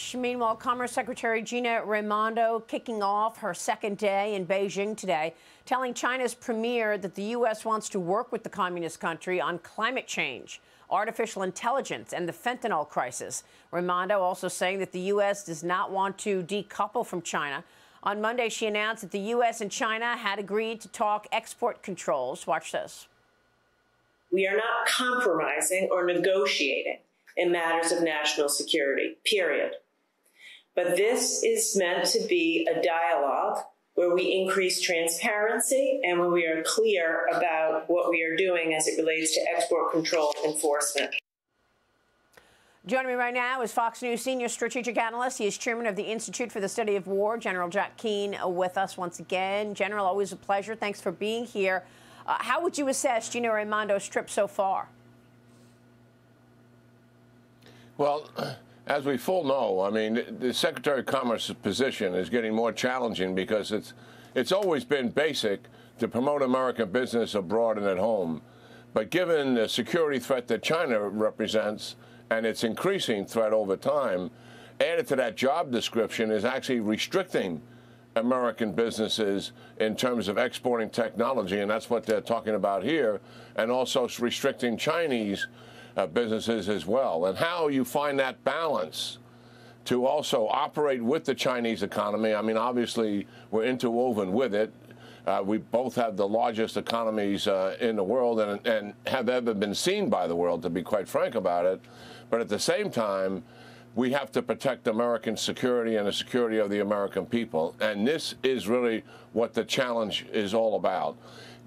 much. Meanwhile, Commerce Secretary Gina Raimondo kicking off her second day in Beijing today, telling China's premier that the U.S. wants to work with the communist country on climate change, artificial intelligence, and the fentanyl crisis. Raimondo also saying that the U.S. does not want to decouple from China. On Monday, she announced that the U.S. and China had agreed to talk export controls. Watch this. We are not compromising or negotiating in matters of national security, period. But this is meant to be a dialogue where we increase transparency and when we are clear about what we are doing as it relates to export control enforcement. Joining me right now is Fox News senior strategic analyst. He is chairman of the Institute for the Study of War, General Jack Keane, with us once again. General, always a pleasure. Thanks for being here. How would you assess Gina Raimondo's trip so far? Well, as we full know, I mean, the Secretary of Commerce's position is getting more challenging because it's always been basic to promote American business abroad and at home. But given the security threat that China represents and its increasing threat over time, added to that job description is actually restricting American businesses in terms of exporting technology, and that's what they're talking about here, and also restricting Chinese businesses as well. And how you find that balance to also operate with the Chinese economy. I mean, obviously, we're interwoven with it. We both have the largest economies in the world and have ever been seen by the world, to be quite frank about it. But at the same time, we have to protect American security and the security of the American people. And this is really what the challenge is all about.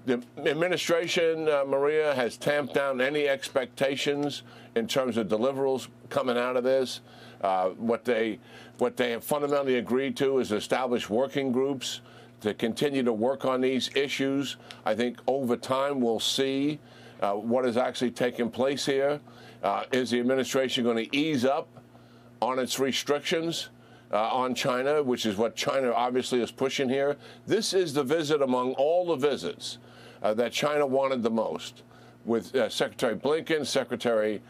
The administration, Maria, has tamped down any expectations in terms of deliverables coming out of this. What they have fundamentally agreed to is establish working groups to continue to work on these issues. I think over time we'll see what is actually taking place here. Is the administration going to ease up on its restrictions on China, which is what China obviously is pushing here? This is the visit among all the visits that China wanted the most, with Secretary Blinken, Secretary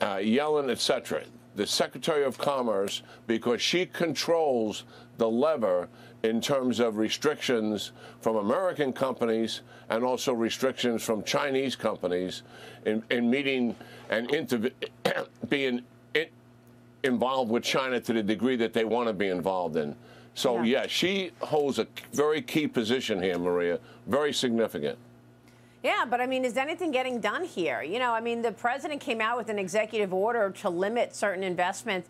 Yellen, etc. The Secretary of Commerce, because she controls the lever in terms of restrictions from American companies and also restrictions from Chinese companies in meeting and being involved with China to the degree that they want to be involved in. So, yeah, she holds a very key position here, Maria, very significant. Yeah, but I mean, is anything getting done here? You know, I mean, the president came out with an executive order to limit certain investments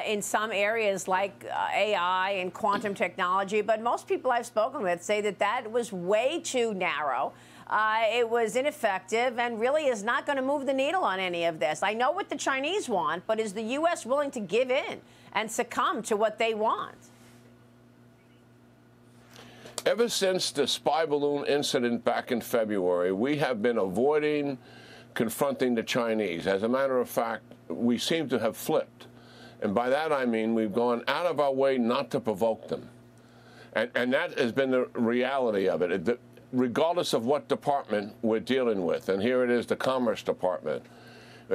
in some areas like AI and quantum technology. But most people I've spoken with say that that was way too narrow. It was ineffective and really is not going to move the needle on any of this. I know what the Chinese want, but is the U.S. willing to give in and succumb to what they want? Ever since the spy balloon incident back in February, we have been avoiding confronting the Chinese. As a matter of fact, we seem to have flipped. And by that I mean we've gone out of our way not to provoke them. And that has been the reality of it. Regardless of what department we're dealing with, and here it is, the Commerce Department.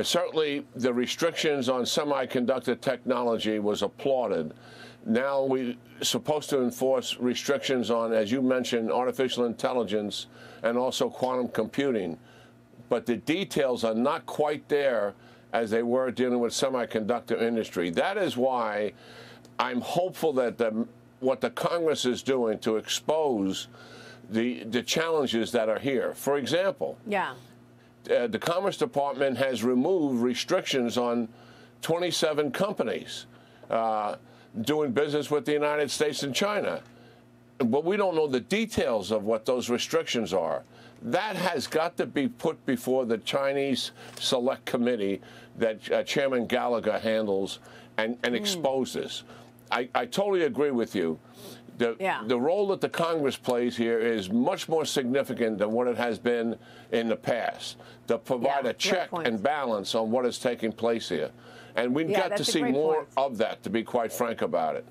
Certainly, the restrictions on semiconductor technology was applauded. Now we're supposed to enforce restrictions on, as you mentioned, artificial intelligence and also quantum computing. But the details are not quite there as they were dealing with semiconductor industry. That is why I'm hopeful that what the Congress is doing to expose the challenges that are here. For example, the Commerce Department has removed restrictions on 27 companies doing business with the United States and China. But we don't know the details of what those restrictions are. That has got to be put before the Chinese Select Committee that Chairman Gallagher handles and exposes. I totally agree with you. The role that the Congress plays here is much more significant than what it has been in the past, to provide a check and balance on what is taking place here. And we've got to see more of that, to be quite frank about it.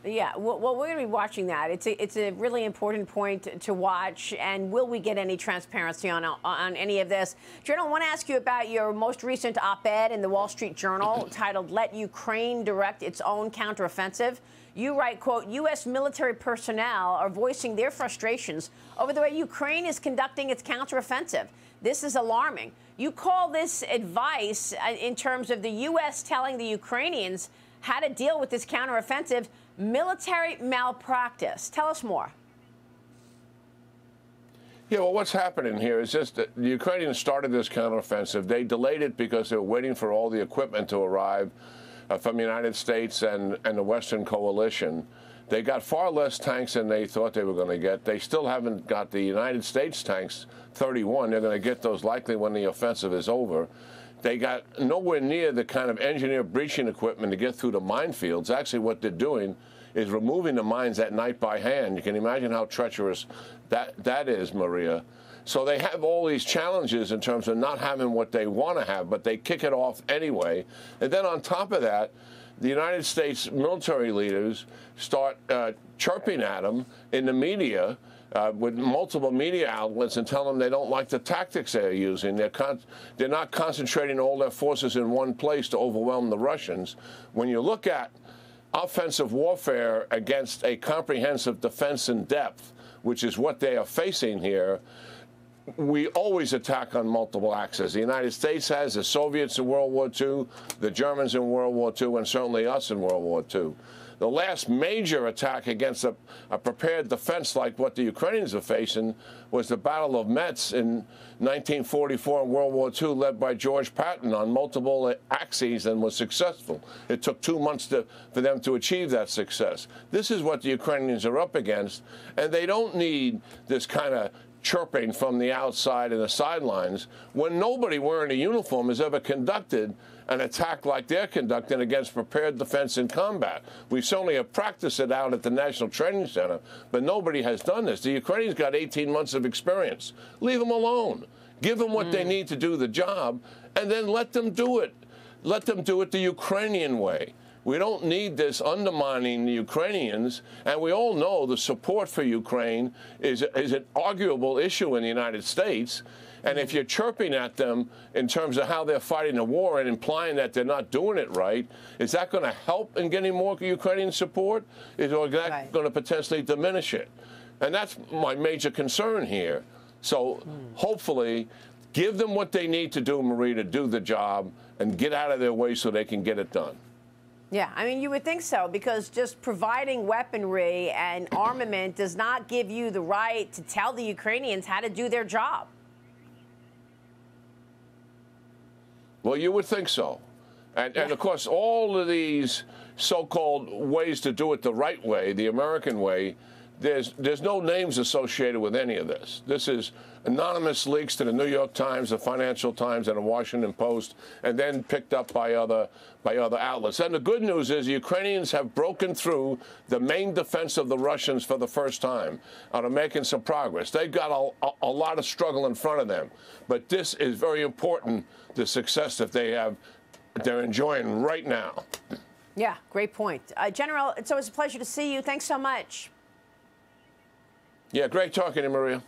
Yeah, well, we're going to be watching that. It's a really important point to watch. And will we get any transparency on any of this? Journal, I want to ask you about your most recent op-ed in the Wall Street Journal titled "Let Ukraine Direct Its Own Counteroffensive." You write, quote, U.S. military personnel are voicing their frustrations over the way Ukraine is conducting its counteroffensive. This is alarming. You call this advice in terms of the U.S. telling the Ukrainians how to deal with this counteroffensive military malpractice. Tell us more. Yeah, well, what's happening here is just that the Ukrainians started this counteroffensive. They delayed it because they were waiting for all the equipment to arrive from the United States and the Western coalition. They got far less tanks than they thought they were going to get. They still haven't got the United States tanks, 31. They're going to get those likely when the offensive is over. They got nowhere near the kind of engineered breaching equipment to get through the minefields. Actually, what they're doing is removing the mines at night by hand. You can imagine how treacherous that is, Maria. So they have all these challenges in terms of not having what they want to have, but they kick it off anyway. And then on top of that, the United States military leaders start chirping at them in the media with multiple media outlets and tell them they don't like the tactics they're using. They're not concentrating all their forces in one place to overwhelm the Russians. When you look at offensive warfare against a comprehensive defense in depth, which is what they are facing here, we always attack on multiple axes. The United States has, the Soviets in World War II, the Germans in World War II, and certainly us in World War II. The last major attack against a prepared defense like what the Ukrainians are facing was the Battle of Metz in 1944 in World War II, led by George Patton on multiple axes, and was successful. It took 2 months for them to achieve that success. This is what the Ukrainians are up against, and they don't need this kind of chirping from the outside and the sidelines when nobody wearing a uniform has ever conducted an attack like they're conducting against prepared defense in combat. We certainly have practiced it out at the National Training Center, but nobody has done this. The Ukrainians got 18 months of experience. Leave them alone. Give them what they need to do the job, and then let them do it. Let them do it the Ukrainian way. We don't need this undermining the Ukrainians, and we all know the support for Ukraine is an arguable issue in the United States. And if you're chirping at them in terms of how they're fighting the war and implying that they're not doing it right, is that going to help in getting more Ukrainian support? Is that going to potentially diminish it? And that's my major concern here. So hopefully give them what they need to do, Marie, to do the job, and get out of their way so they can get it done. Yeah, I mean, you would think so, because just providing weaponry and armament does not give you the right to tell the Ukrainians how to do their job. Well, you would think so. And of course, all of these so-called ways to do it the right way, the American way, there's no names associated with any of this. This is anonymous leaks to the New York Times, the Financial Times, and the Washington Post, and then picked up by other outlets. And the good news is the Ukrainians have broken through the main defense of the Russians for the first time and are making some progress. They've got a lot of struggle in front of them. But this is very important, the success that they're enjoying right now. Yeah, great point. General, it's always a pleasure to see you. Thanks so much. Yeah, great talking to you, Maria.